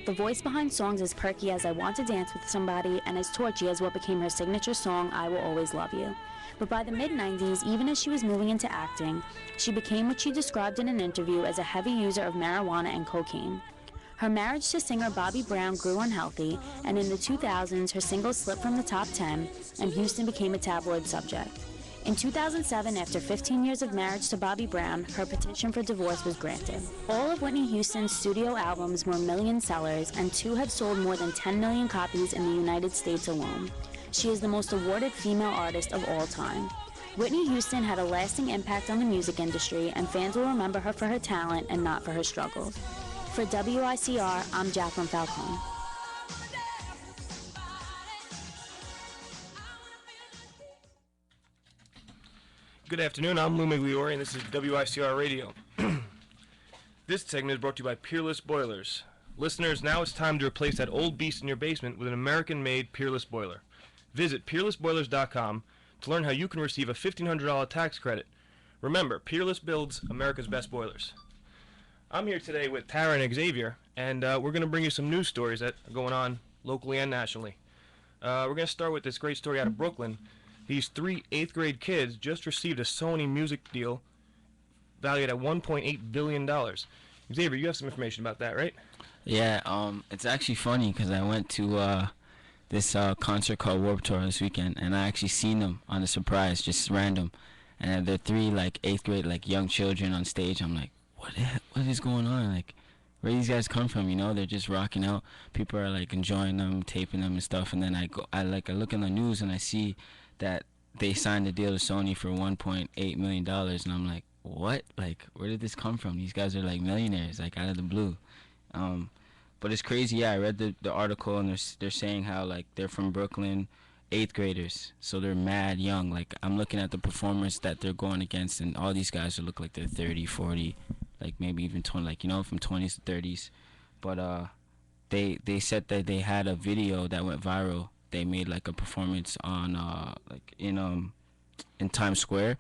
The voice behind songs as perky as I Want to Dance with Somebody and as torchy as what became her signature song, I Will Always Love You. But by the mid-90s, even as she was moving into acting, she became what she described in an interview as a heavy user of marijuana and cocaine. Her marriage to singer Bobby Brown grew unhealthy, and in the 2000s, her singles slipped from the top 10, and Houston became a tabloid subject. In 2007, after 15 years of marriage to Bobby Brown, her petition for divorce was granted. All of Whitney Houston's studio albums were million sellers, and 2 have sold more than 10 million copies in the United States alone. She is the most awarded female artist of all time. Whitney Houston had a lasting impact on the music industry, and fans will remember her for her talent and not for her struggles. For WICR, I'm Jacqueline Falcone. Good afternoon, I'm Lou Migliori, and this is WICR Radio. This segment is brought to you by Peerless Boilers. Listeners, now it's time to replace that old beast in your basement with an American-made Peerless Boiler. Visit peerlessboilers.com to learn how you can receive a $1,500 tax credit. Remember, Peerless builds America's best boilers. I'm here today with Tara and Xavier, and we're going to bring you some news stories that are going on locally and nationally. We're going to start with this great story out of Brooklyn. These 3 8th-grade kids just received a Sony music deal valued at $1.8 billion. Xavier, you have some information about that, right? Yeah, it's actually funny because I went to this concert called Warped Tour this weekend, and I actually seen them on a surprise, just random. And they're 3 like 8th grade like young children on stage. I'm like, what is going on? Like, where these guys come from? You know, they're just rocking out. People are like enjoying them, taping them and stuff. And then I look in the news and I see that they signed a deal to Sony for $1.8 million, and I'm like, what? Like, where did this come from? These guys are like millionaires, like out of the blue. But it's crazy. Yeah, I read the article, and they're saying how like they're from Brooklyn, 8th graders, so they're mad young. Like, I'm looking at the performers that they're going against, and all these guys look like they're 30, 40, like maybe even 20, like, you know, from 20s to 30s. But they said that they had a video that went viral. They made like a performance on like in Times Square,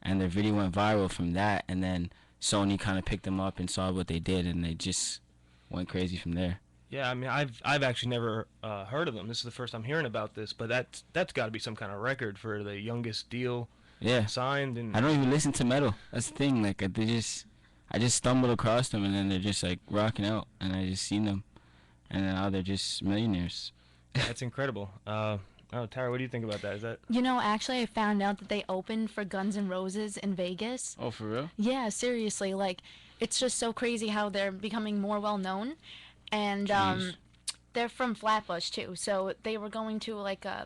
and their video went viral from that. And then Sony kind of picked them up and saw what they did, and they just went crazy from there. Yeah, I mean, I've actually never heard of them. This is the first I'm hearing about this, but that's got to be some kind of record for the youngest deal signed. And I don't even listen to metal. That's the thing. Like, I just stumbled across them, and then they're just like rocking out, and I just seen them, and now they're just millionaires. That's incredible. Tara, what do you think about that? Is that... You know, actually, I found out that they opened for Guns N' Roses in Vegas. Oh, for real? Yeah, seriously. Like, it's just so crazy how they're becoming more well-known. And they're from Flatbush, too. So they were going to, like a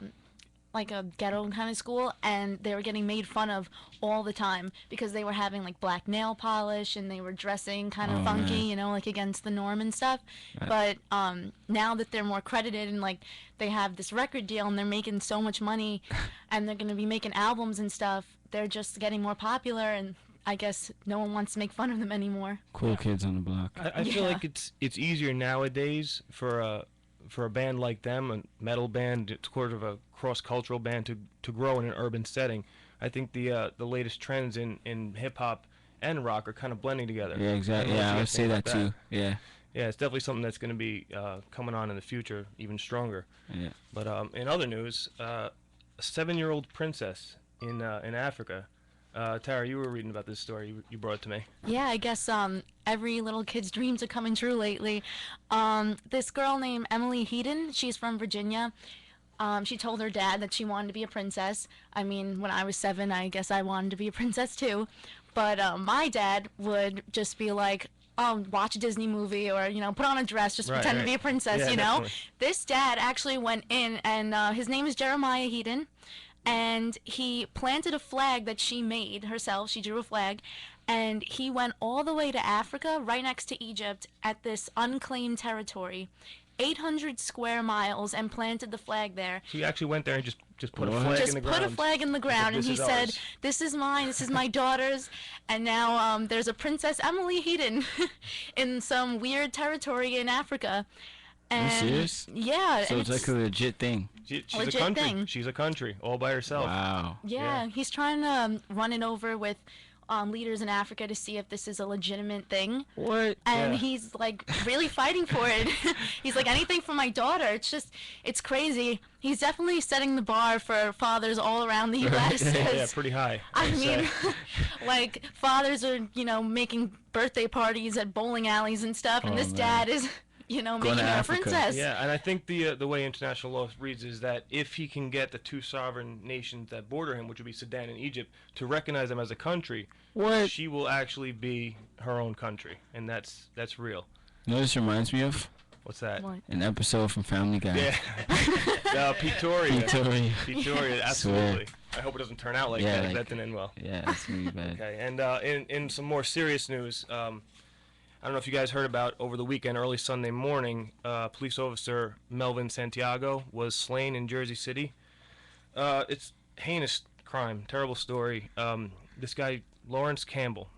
ghetto kind of school, and they were getting made fun of all the time because they were having like black nail polish, and they were dressing kind of funky, man. You know, like against the norm and stuff. Right. But now that they're more credited and like they have this record deal and they're making so much money and they're going to be making albums and stuff, they're just getting more popular, and I guess no one wants to make fun of them anymore. Cool kids on the block. I feel like it's easier nowadays for a band like them, a metal band, it's sort of a cross-cultural band, to grow in an urban setting. I think the latest trends in hip-hop and rock are kind of blending together. Yeah, exactly. Yeah, I would say that too. Yeah. Yeah, it's definitely something that's going to be coming on in the future, even stronger. Yeah. But in other news, a 7-year-old princess in Africa. Tara, you were reading about this story. You brought it to me. Yeah, I guess every little kid's dreams are coming true lately. This girl named Emily Heaton, she's from Virginia. She told her dad that she wanted to be a princess. I mean, when I was 7, I guess I wanted to be a princess too. But my dad would just be like, oh, watch a Disney movie, or, you know, put on a dress, just pretend to be a princess, yeah, you know? Definitely. This dad actually went in, and his name is Jeremiah Heaton. And he planted a flag that she made herself. She drew a flag, and he went all the way to Africa, right next to Egypt, at this unclaimed territory, 800 square miles, and planted the flag there. So he actually went there and just put a flag in the ground. Just put a flag in the ground, and he said, "This is mine. This is my daughter's." And now there's a Princess Emily Heaton in some weird territory in Africa. And are you serious? Yeah. So it's like a legit thing. She's a country. She's a country all by herself. Wow. Yeah, he's trying to run it over with leaders in Africa to see if this is a legitimate thing. What? And Yeah. he's like really fighting for it. He's like, anything for my daughter. It's crazy. He's definitely setting the bar for fathers all around the U.S. Yeah, 'cause, pretty high. I would say. mean, like fathers are, making birthday parties at bowling alleys and stuff, and Oh, this man. dad is, making to her a Africa. princess. Yeah, and I think the way international law reads is that if he can get the two sovereign nations that border him, which would be Sudan and Egypt, to recognize them as a country, What? she will actually be her own country, and that's real. You know what this reminds me of? What's that? What? An episode from Family Guy. Yeah, Pretoria. Victoria. Pretoria, absolutely. I hope it doesn't turn out like Yeah, that. like- That didn't end well. Yeah, that's gonna be bad. Okay, and in some more serious news, I don't know if you guys heard about over the weekend, early Sunday morning, police officer Melvin Santiago was slain in Jersey City. It's heinous crime, terrible story. This guy, Lawrence Campbell,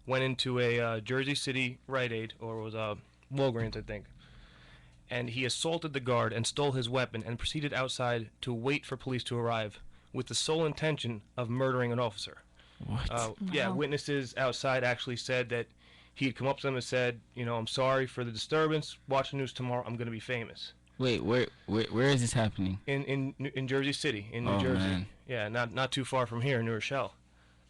went into a Jersey City Rite Aid, or it was Walgreens, I think, and he assaulted the guard and stole his weapon and proceeded outside to wait for police to arrive with the sole intention of murdering an officer. What? Yeah, Wow. witnesses outside actually said that he had come up to them and said, I'm sorry for the disturbance. Watch the news tomorrow. I'm going to be famous. Wait, where is this happening? In Jersey City, in New Oh, Jersey. man. Yeah, not too far from here in New Rochelle.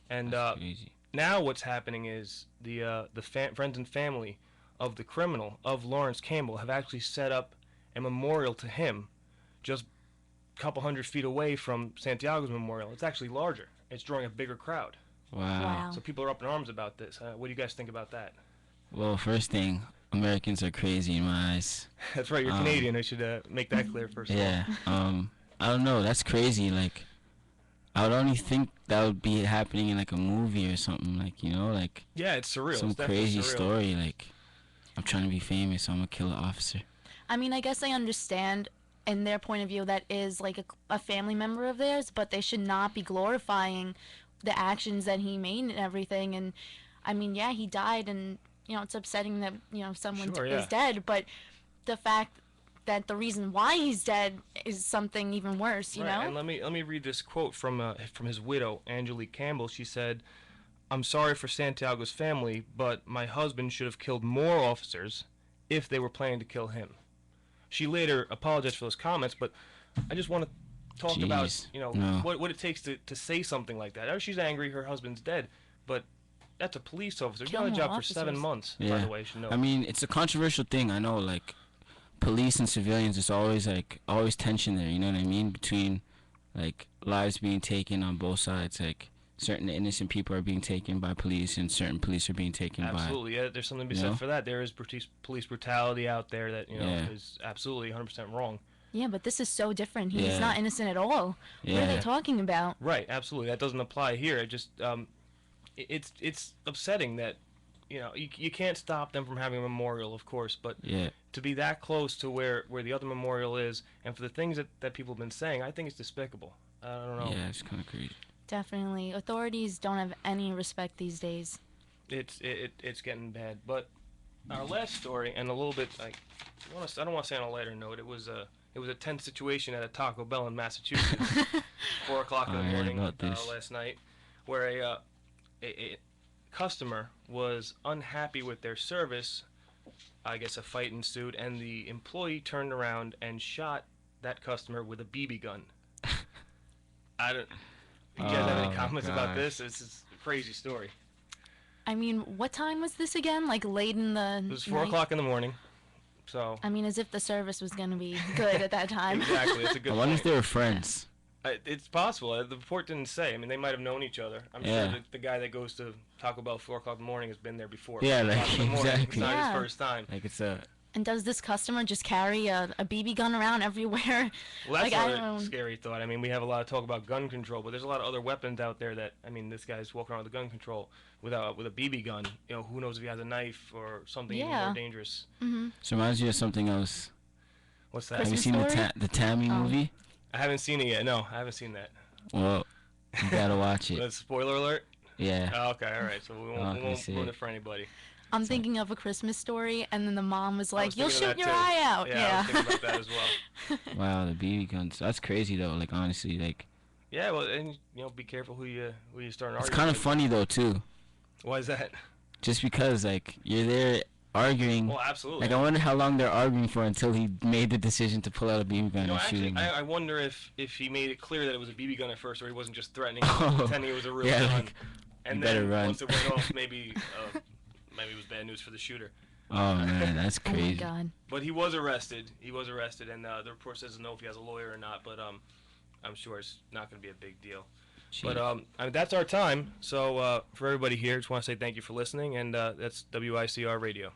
And That's crazy. now what's happening is the friends and family of the criminal, of Lawrence Campbell, have actually set up a memorial to him just a couple 100 feet away from Santiago's memorial. It's actually larger. It's drawing a bigger crowd. Wow. Wow. So people are up in arms about this. What do you guys think about that? Well, first thing, Americans are crazy in my eyes. That's right, you're Canadian. I should make that clear first of all. Yeah. I don't know. That's crazy. Like, I would only think that would be happening in like a movie or something. Like, like Yeah, it's surreal. some It's definitely crazy surreal. story. Like, I'm trying to be famous, so I'm gonna kill an officer. I mean, I guess I understand in their point of view that is like a family member of theirs, but they should not be glorifying the actions that he made and everything. And I mean, yeah, he died, and it's upsetting that someone Sure, is yeah. dead, but the fact that the reason why he's dead is something even worse, you Right, know? and let me read this quote from his widow, Angelique Campbell. She said, "I'm sorry for Santiago's family, but my husband should have killed more officers if they were planning to kill him." She later apologized for those comments, but I just want to talk about Jeez, no. what it takes to say something like that. Oh, she's angry her husband's dead, but that's a police officer. He's Kill been on the more job for 7 officers. months, by Yeah. the way. You should know. I mean, it's a controversial thing. I know, like, police and civilians. There's always tension there. You know what I mean? Between like lives being taken on both sides. Like, certain innocent people are being taken by police, and certain police are being taken Absolutely, yeah. There's something to be You said know? for that. There is police brutality out there that Yeah. is absolutely 100% wrong. Yeah, but this is so different. He's Yeah. not innocent at all. by. What are they Yeah. talking about? Right, absolutely. That doesn't apply here. It just it's upsetting that you can't stop them from having a memorial, of course, but Yeah. to be that close to where the other memorial is, and for the things that people have been saying, I think it's despicable. I don't know. Yeah. It's kind of crazy. Definitely. Authorities don't have any respect these days. It's getting bad. But our last story, and a little bit like I don't want to say on a lighter note. It was a tense situation at a Taco Bell in Massachusetts, 4 o'clock in the I heard morning about this. last night, where a customer was unhappy with their service. I guess a fight ensued, and the employee turned around and shot that customer with a BB gun. I don't. You guys have Oh, any comments about gosh. this? This is a crazy story. I mean, what time was this again? Like late in the It was 4 night? o'clock in the morning, so I mean, as if the service was going to be good at that time. exactly. It's a good I wonder point. if they were friends. It's possible. The report didn't say. I mean, they might have known each other. I'm Yeah. sure that the guy that goes to Taco Bell 4 o'clock in the morning has been there before. Yeah, 4 like, o'clock in the morning. It's exactly. not Yeah. his first time. Like, it's a. And does this customer just carry a BB gun around everywhere? Well, that's Like, I another don't- scary thought. I mean, we have a lot of talk about gun control, but there's a lot of other weapons out there that, I mean, this guy's walking around with a gun control with a BB gun. Who knows if he has a knife or something even Yeah. more dangerous. This reminds you of something else. What's that? Have you Christmas seen Story? the Tammy Oh. movie? I haven't seen it yet. No, I haven't seen that. Well, you gotta watch it. Spoiler alert? Yeah. Oh, okay, all right. So we Oh, won't, I we won't see ruin it. it for anybody. I'm thinking of A Christmas Story, and then the mom was I like, was "You'll thinking of shoot that your too. eye out." Yeah, I was thinking about that as well. Wow, the BB guns. That's crazy though. Like, honestly, like, Yeah, well, and be careful who you start an It's argument kind of with. funny though too, Why is that? just because like you're there arguing. Well, absolutely. Like I wonder how long they're arguing for until he made the decision to pull out a BB gun and shoot Actually, him. I wonder if he made it clear that it was a BB gun at first, or he wasn't just threatening, Oh, pretending it was a real yeah, gun. like, And you then better run. once it went off, maybe it was bad news for the shooter. Oh man, that's Oh my crazy. God. But he was arrested. And the report says no if he has a lawyer or not. But I'm sure it's not going to be a big deal. But that's our time. So for everybody here, just want to say thank you for listening, and that's WICR Radio.